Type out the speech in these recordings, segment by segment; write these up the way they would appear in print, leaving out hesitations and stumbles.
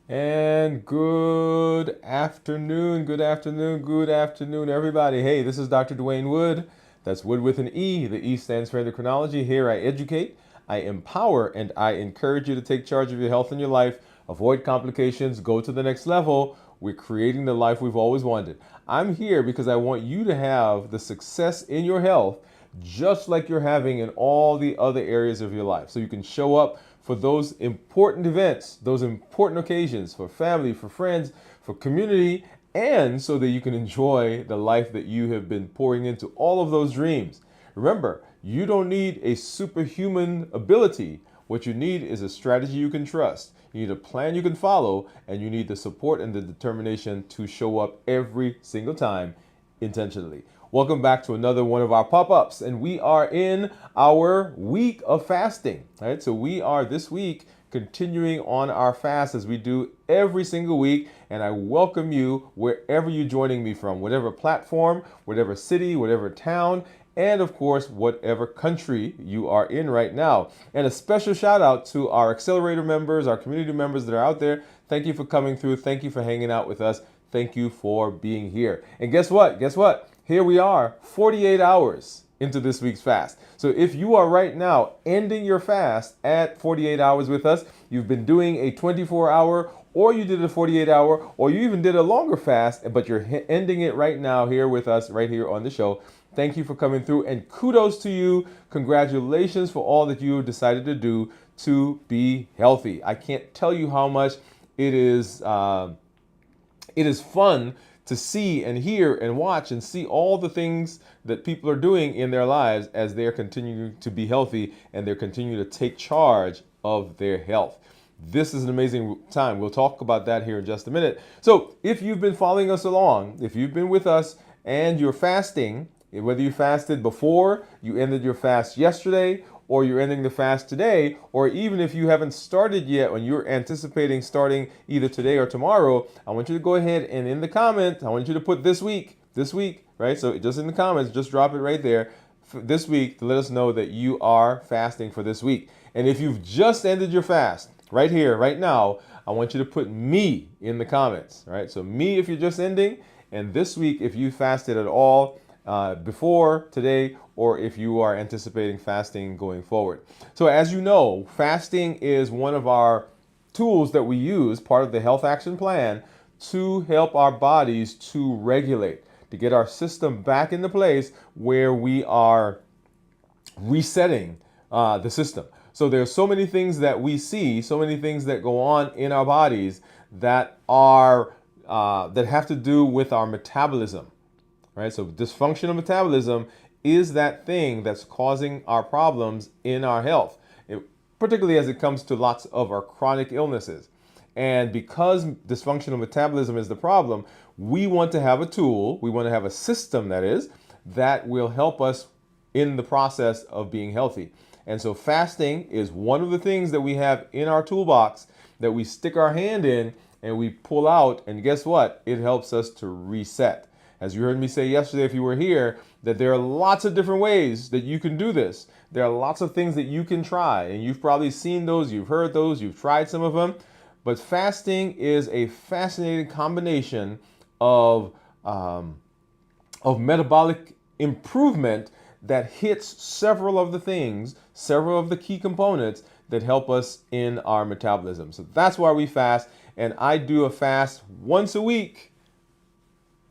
And good afternoon, everybody. Hey, this is Dr. Dwain Woode. That's Wood with an E. The E stands for endocrinology. Here I educate, I empower, and I encourage you to take charge of your health and your life, avoid complications, go to the next level. We're creating the life we've always wanted. I'm here because I want you to have the success in your health just like you're having in all the other areas of your life. So you can show up for those important events, those important occasions for family, for friends, for community, and so that you can enjoy the life that you have been pouring into all of those dreams. Remember, you don't need a superhuman ability. What you need is a strategy you can trust. You need a plan you can follow, and you need the support and the determination to show up every single time intentionally. Welcome back to another one of our pop-ups, and we are in our week of fasting. Right? So we are this week continuing on our fast as we do every single week, and I welcome you wherever you're joining me from, whatever platform, whatever city, whatever town, and of course, whatever country you are in right now. And a special shout out to our accelerator members, our community members that are out there. Thank you for coming through. Thank you for hanging out with us. Thank you for being here. And guess what? Guess what? Here we are, 48 hours into this week's fast. So if you are right now ending your fast at 48 hours with us, you've been doing a 24-hour, or you did a 48-hour, or you even did a longer fast, but you're ending it right now here with us, right here on the show. Thank you for coming through, and kudos to you. Congratulations for all that you decided to do to be healthy. I can't tell you how much it is. It is fun to see and hear and watch and see all the things that people are doing in their lives as they're continuing to be healthy and they're continuing to take charge of their health. This is an amazing time. We'll talk about that here in just a minute. So if you've been following us along, if you've been with us and you're fasting, whether you fasted before, you ended your fast yesterday, or you're ending the fast today, or even if you haven't started yet and you're anticipating starting either today or tomorrow, I want you to go ahead and in the comment, I want you to put this week, right? So just in the comments, just drop it right there this week to let us know that you are fasting for this week. And if you've just ended your fast right here, right now, I want you to put me in the comments, right? So me if you're just ending, and this week if you fasted at all, before today, or if you are anticipating fasting going forward. So as you know, fasting is one of our tools that we use, part of the health action plan, to help our bodies to regulate, to get our system back into place where we are resetting the system. So there's so many things that we see, so many things that go on in our bodies that are that have to do with our metabolism. Right? So dysfunctional metabolism is that thing that's causing our problems in our health, particularly as it comes to lots of our chronic illnesses. And because dysfunctional metabolism is the problem, we want to have a tool, we want to have a system that is, that will help us in the process of being healthy. And so fasting is one of the things that we have in our toolbox that we stick our hand in and we pull out, and guess what? It helps us to reset. As you heard me say yesterday, if you were here, that there are lots of different ways that you can do this. There are lots of things that you can try, and you've probably seen those, you've heard those, you've tried some of them. But fasting is a fascinating combination of metabolic improvement that hits several of the things, several of the key components that help us in our metabolism. So that's why we fast, and I do a fast once a week.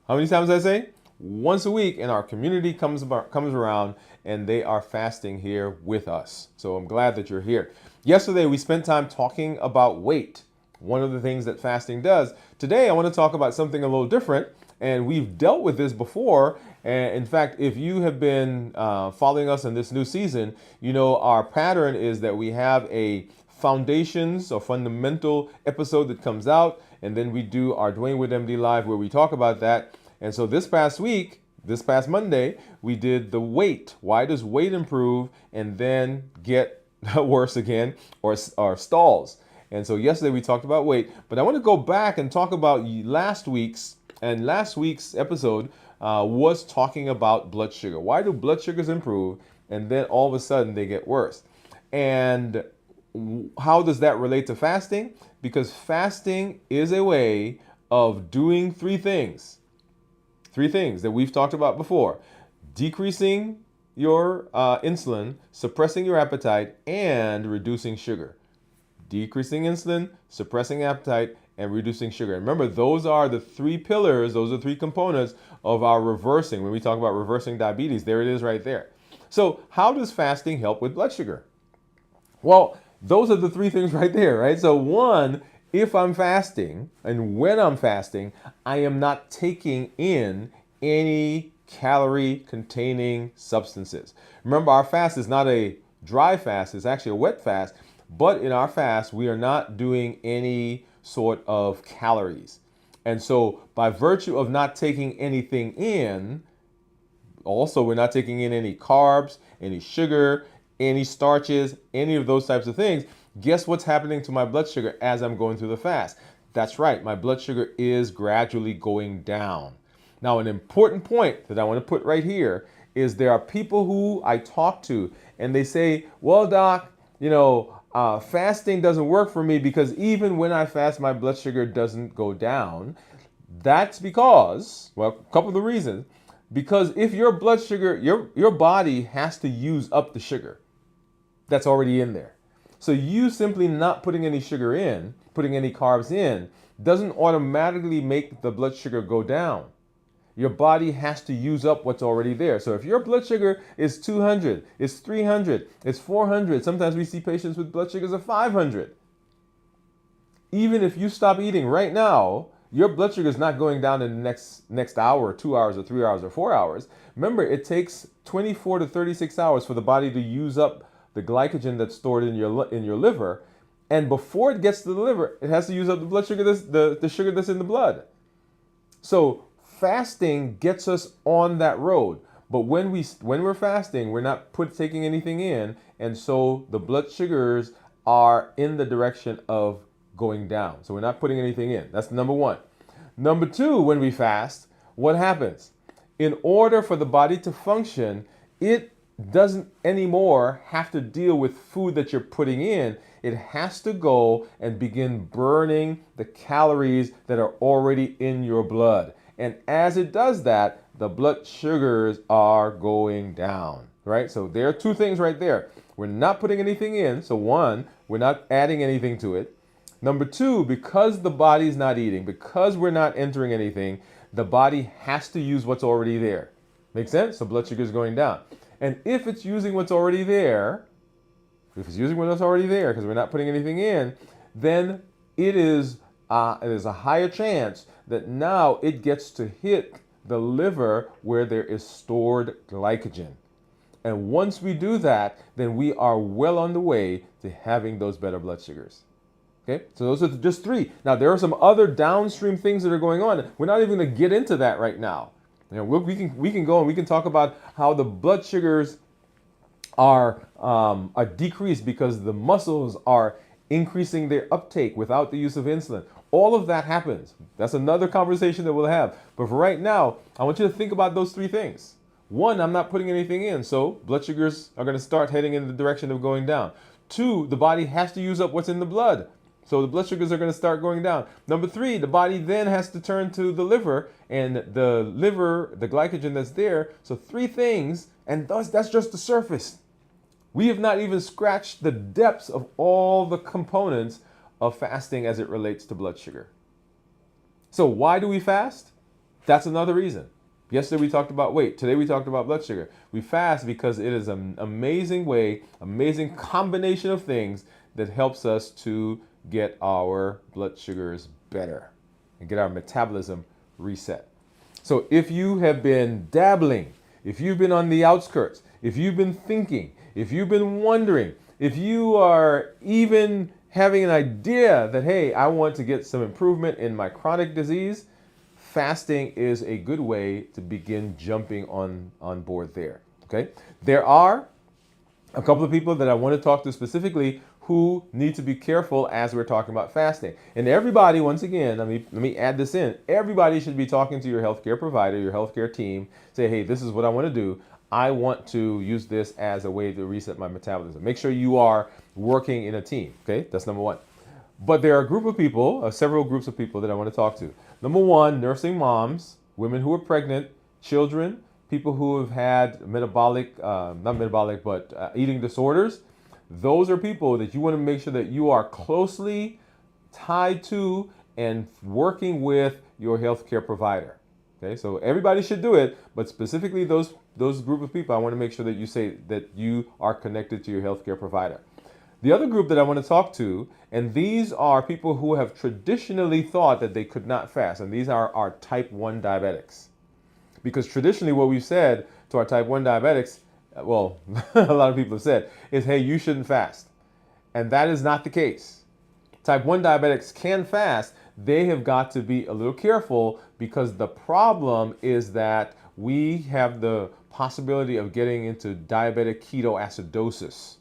How many times did I say? Once a week, and our community comes around and they are fasting here with us. So I'm glad that you're here. Yesterday, we spent time talking about weight, one of the things that fasting does. Today, I want to talk about something a little different, and we've dealt with this before. And in fact, if you have been following us in this new season, you know our pattern is that we have a foundations or fundamental episode that comes out, and then we do our Dwain Woode MD Live where we talk about that. And so this past Monday, we did the weight. Why does weight improve and then get worse again or stalls? And so yesterday we talked about weight, but I want to go back and talk about last week's episode was talking about blood sugar. Why do blood sugars improve and then all of a sudden they get worse? And how does that relate to fasting? Because fasting is a way of doing three things. Three things that we've talked about before: decreasing your insulin, suppressing your appetite, and reducing sugar. Decreasing insulin, suppressing appetite, and reducing sugar. And remember, those are the three pillars, those are three components of our reversing. When we talk about reversing diabetes, there it is right there. So how does fasting help with blood sugar? Well, those are the three things right there, right? So one, if I'm fasting and when I'm fasting, I am not taking in any calorie containing substances. Remember, our fast is not a dry fast, it's actually a wet fast, but in our fast, we are not doing any sort of calories. And so by virtue of not taking anything in, also we're not taking in any carbs, any sugar, any starches, any of those types of things. Guess what's happening to my blood sugar as I'm going through the fast? That's right, my blood sugar is gradually going down. Now, an important point that I want to put right here is there are people who I talk to and they say, well, doc, fasting doesn't work for me because even when I fast, my blood sugar doesn't go down. That's because, well, a couple of the reasons. Because if your blood sugar, your body has to use up the sugar that's already in there. So you simply not putting any sugar in, putting any carbs in, doesn't automatically make the blood sugar go down. Your body has to use up what's already there. So if your blood sugar is 200, it's 300, it's 400, sometimes we see patients with blood sugars of 500. Even if you stop eating right now, your blood sugar is not going down in the next hour or 2 hours or 3 hours or 4 hours. Remember, it takes 24 to 36 hours for the body to use up the glycogen that's stored in your liver. And before it gets to the liver, it has to use up the blood sugar, the sugar that's in the blood. So fasting gets us on that road. But when we're fasting, we're not taking anything in. And so the blood sugars are in the direction of going down. So we're not putting anything in. That's number one. Number two, when we fast, what happens? In order for the body to function, it doesn't anymore have to deal with food that you're putting in. It has to go and begin burning the calories that are already in your blood. And as it does that, the blood sugars are going down, right? So there are two things right there. We're not putting anything in. So one, we're not adding anything to it. Number two, because the body's not eating, because we're not entering anything, the body has to use what's already there. Make sense? So blood sugar is going down. And if it's using what's already there, because we're not putting anything in, then there's a higher chance that now it gets to hit the liver where there is stored glycogen. And once we do that, then we are well on the way to having those better blood sugars. Okay, so those are just three. Now, there are some other downstream things that are going on. We're not even going to get into that right now. We can go and we can talk about how the blood sugars are decreased because the muscles are increasing their uptake without the use of insulin. All of that happens. That's another conversation that we'll have. But for right now, I want you to think about those three things. One, I'm not putting anything in, so blood sugars are going to start heading in the direction of going down. Two, the body has to use up what's in the blood. So the blood sugars are going to start going down. Number three, the body then has to turn to the liver, and the liver, the glycogen that's there. So three things, and thus that's just the surface. We have not even scratched the depths of all the components of fasting as it relates to blood sugar. So why do we fast? That's another reason. Yesterday we talked about weight. Today we talked about blood sugar. We fast because it is an amazing way, amazing combination of things that helps us to get our blood sugars better and get our metabolism reset. So if you have been dabbling, if you've been on the outskirts, if you've been thinking, if you've been wondering, if you are even having an idea that, hey, I want to get some improvement in my chronic disease, fasting is a good way to begin jumping on board there. Okay? There are a couple of people that I want to talk to specifically who need to be careful as we're talking about fasting. And everybody, once again, let me add this in. Everybody should be talking to your healthcare provider, your healthcare team. Say, hey, this is what I want to do. I want to use this as a way to reset my metabolism. Make sure you are working in a team. Okay, that's number one. But there are a group of people, several groups of people that I want to talk to. Number one, nursing moms, women who are pregnant, children, people who have had metabolic, not metabolic, but eating disorders. Those are people that you want to make sure that you are closely tied to and working with your healthcare provider. Okay, so everybody should do it, but specifically those group of people, I want to make sure that you say that you are connected to your healthcare provider. The other group that I want to talk to, and these are people who have traditionally thought that they could not fast, and these are our type 1 diabetics. Because traditionally what we've said to our type 1 diabetics, well, a lot of people have said, is, hey, you shouldn't fast. And that is not the case. Type 1 diabetics can fast. They have got to be a little careful because the problem is that we have the possibility of getting into diabetic ketoacidosis.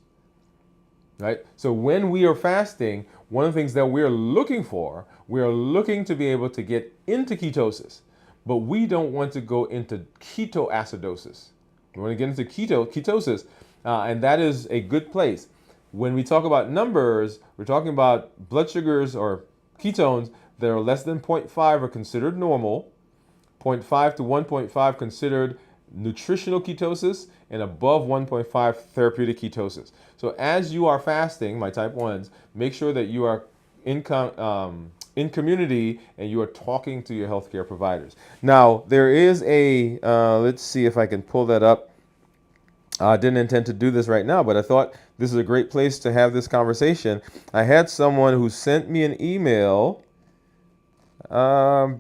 Right? So when we are fasting, one of the things that we're looking for, we're looking to be able to get into ketosis, but we don't want to go into ketoacidosis. We want to get into ketosis, and that is a good place. When we talk about numbers, we're talking about blood sugars or ketones that are less than 0.5 are considered normal, 0.5 to 1.5 considered nutritional ketosis, and above 1.5 therapeutic ketosis. So as you are fasting, my type 1s, make sure that you are in community and you are talking to your healthcare providers. Now, there is a, let's see if I can pull that up. I didn't intend to do this right now, but I thought this is a great place to have this conversation. I had someone who sent me an email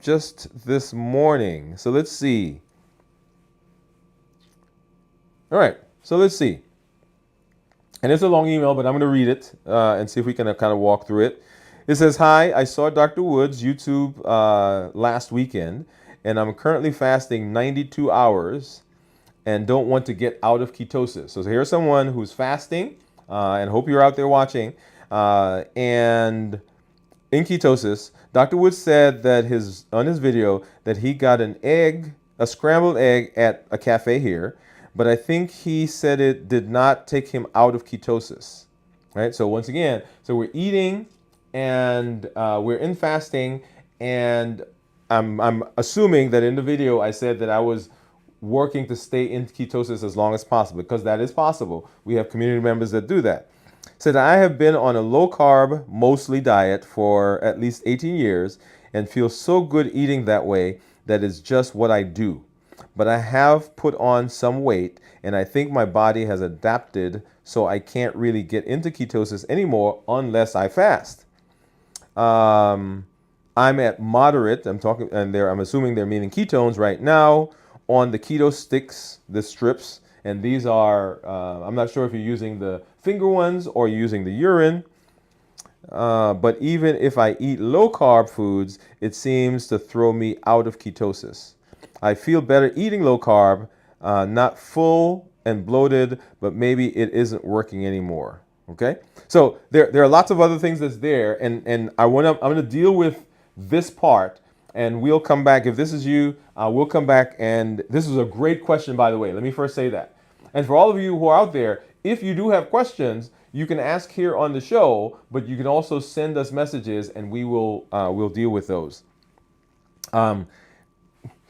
just this morning. So let's see. All right, so let's see. And it's a long email, but I'm going to read it and see if we can kind of walk through it. It says, hi, I saw Dr. Woode's YouTube last weekend, and I'm currently fasting 92 hours and don't want to get out of ketosis. So here's someone who's fasting, and hope you're out there watching, and in ketosis. Dr. Woode said that on his video that he got an egg, a scrambled egg at a cafe here, but I think he said it did not take him out of ketosis. Right? So once again, so we're eating and we're in fasting, and I'm assuming that in the video I said that I was working to stay in ketosis as long as possible, because that is possible. We have community members that do that. Said, I have been on a low carb, mostly diet for at least 18 years and feel so good eating that way that is just what I do. But I have put on some weight and I think my body has adapted, so I can't really get into ketosis anymore unless I fast. I'm at moderate, I'm assuming they're meaning ketones right now, on the keto sticks, the strips, and these are, I'm not sure if you're using the finger ones or using the urine, but even if I eat low carb foods, it seems to throw me out of ketosis. I feel better eating low carb, not full and bloated, but maybe it isn't working anymore. Okay, so there are lots of other things that's there, and I'm gonna deal with this part, and we'll come back. If this is you, we'll come back. And this is a great question, by the way. Let me first say that. And for all of you who are out there, if you do have questions, you can ask here on the show, but you can also send us messages, and we'll deal with those.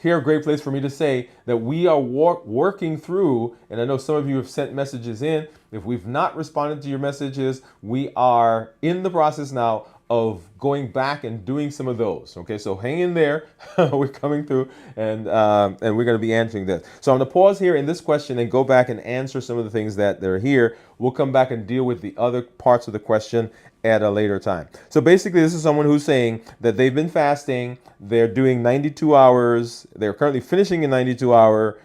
Here, a great place for me to say that we are working through, and I know some of you have sent messages in. If we've not responded to your messages, we are in the process now of going back and doing some of those. Okay, so hang in there. We're coming through, and we're going to be answering this. So I'm going to pause here in this question and go back and answer some of the things that are here. We'll come back and deal with the other parts of the question at a later time. So basically, this is someone who's saying that they've been fasting. They're doing 92 hours. They're currently finishing a 92-hour.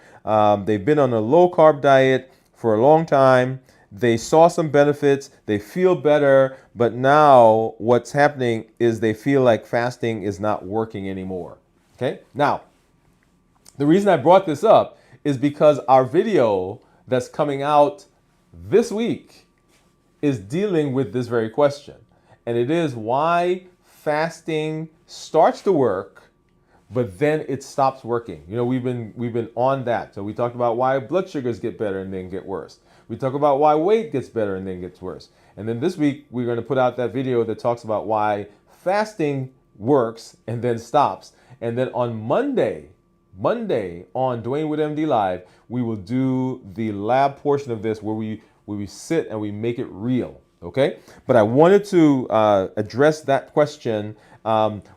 They've been on a low-carb diet for a long time. They saw some benefits. They feel better. But now what's happening is they feel like fasting is not working anymore. Okay? Now, the reason I brought this up is because our video that's coming out this week is dealing with this very question. And it is why fasting starts to work, but then it stops working. You know, we've been on that. So we talked about why blood sugars get better and then get worse. We talk about why weight gets better and then gets worse. And then this week, we're going to put out that video that talks about why fasting works and then stops. And then on Monday on Dwain Woode MD Live, we will do the lab portion of this where we sit and we make it real. Okay, but I wanted to address that question.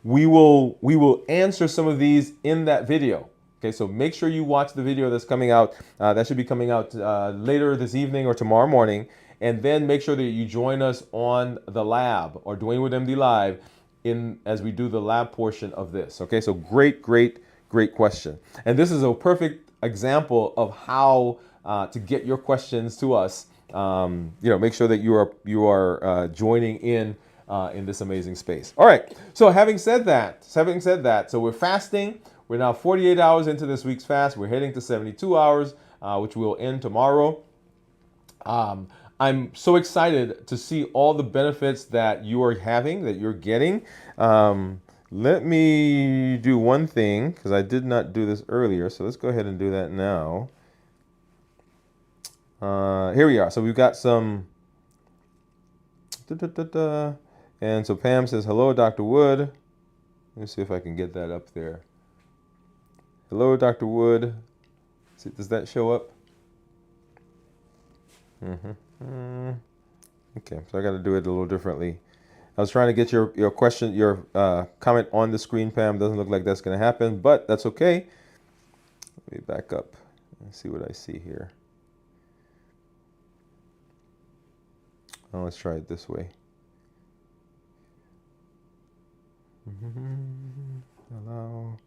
We will answer some of these in that video. Okay, so make sure you watch the video that's coming out. That should be coming out later this evening or tomorrow morning. And then make sure that you join us on the lab or Dwain Woode MD Live as we do the lab portion of this. Okay, so great question. And this is a perfect example of how to get your questions to us. Make sure that you are joining in this amazing space. All right. So having said that, so we're fasting. We're now 48 hours into this week's fast. We're heading to 72 hours, which will end tomorrow. I'm so excited to see all the benefits that you are having, that you're getting. Let me do one thing because I did not do this earlier. So let's go ahead and do that now. Here we are. So we've got some. And so Pam says, hello, Dr. Woode. Let me see if I can get that up there. Hello, Dr. Woode. Does that show up? Okay, so I got to do it a little differently. I was trying to get your question, your comment on the screen, Pam. Doesn't look like that's going to happen, but that's okay. Let me back up and see what I see here. Oh, let's try it this way. Allow.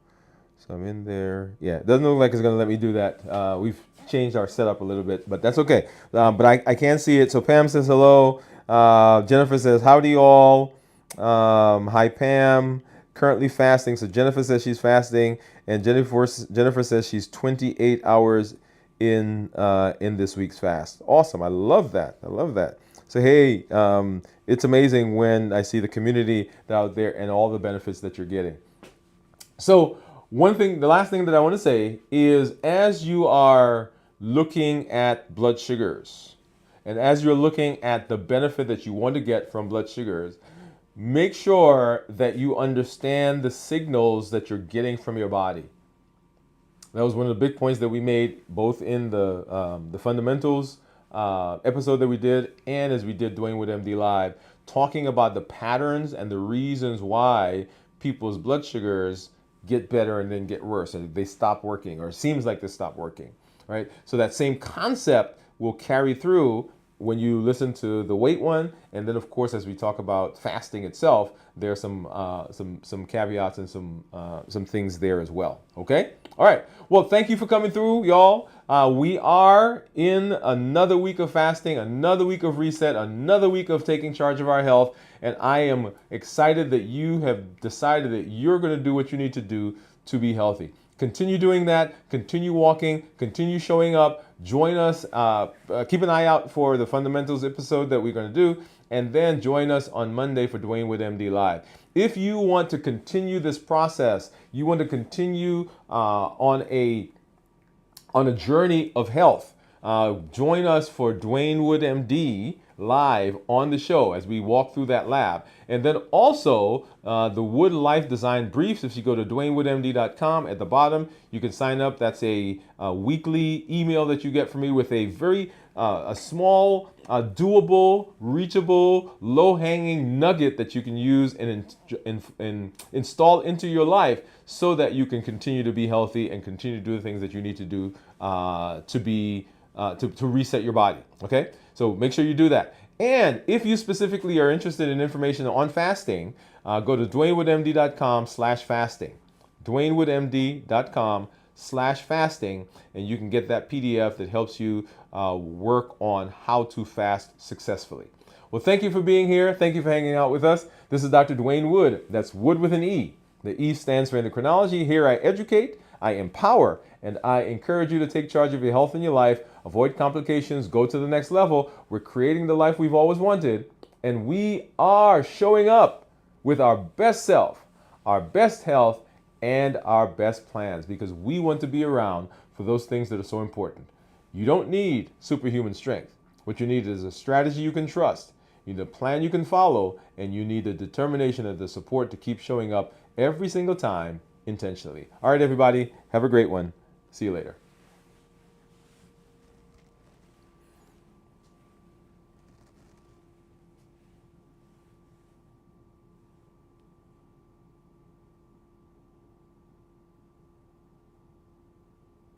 So I'm in there. Yeah, it doesn't look like it's going to let me do that. We've changed our setup a little bit, but that's okay. But I can see it. So Pam says hello. Jennifer says, howdy all. Hi, Pam. Currently fasting. So Jennifer says she's fasting. And Jennifer says she's 28 hours in this week's fast. Awesome. I love that. So, hey, it's amazing when I see the community out there and all the benefits that you're getting. So the last thing that I want to say is as you are looking at blood sugars and as you're looking at the benefit that you want to get from blood sugars, make sure that you understand the signals that you're getting from your body. That was one of the big points that we made both in the fundamentals episode that we did and as we did Dwain Woode MD Live, talking about the patterns and the reasons why people's blood sugars get better and then get worse and they stop working or it seems like they stop working, right? So that same concept will carry through when you listen to the weight one, and then of course as we talk about fasting itself, there's some caveats and some things there as well. Okay, all right. Well, thank you for coming through, y'all. We are in another week of fasting, another week of reset, another week of taking charge of our health, and I am excited that you have decided that you're going to do what you need to do to be healthy. Continue doing that, continue walking, continue showing up, join us, keep an eye out for the fundamentals episode that we're going to do, and then join us on Monday for Dwain Woode MD Live. If you want to continue this process, you want to continue on a journey of health, join us for Dwain Woode MD Live on the show as we walk through that lab. And then also the Woode Life Design Briefs. If you go to DwainWoodeMD.com at the bottom, you can sign up. That's a weekly email that you get from me with a very a small, doable, reachable, low-hanging nugget that you can use and install into your life so that you can continue to be healthy and continue to do the things that you need to do to reset your body. Okay, so make sure you do that. And if you specifically are interested in information on fasting, go to DwainWoodeMD.com/fasting. DwainWoodeMD.com/fasting, and you can get that PDF that helps you work on how to fast successfully. Well, thank you for being here. Thank you for hanging out with us. This is Dr. Dwain Woode. That's Woode with an E. The E stands for endocrinology. Here I educate, I empower, and I encourage you to take charge of your health and your life, avoid complications, go to the next level. We're creating the life we've always wanted, and we are showing up with our best self, our best health, and our best plans because we want to be around for those things that are so important. You don't need superhuman strength. What you need is a strategy you can trust. You need a plan you can follow, and you need the determination and the support to keep showing up every single time intentionally. All right, everybody, have a great one. See you later.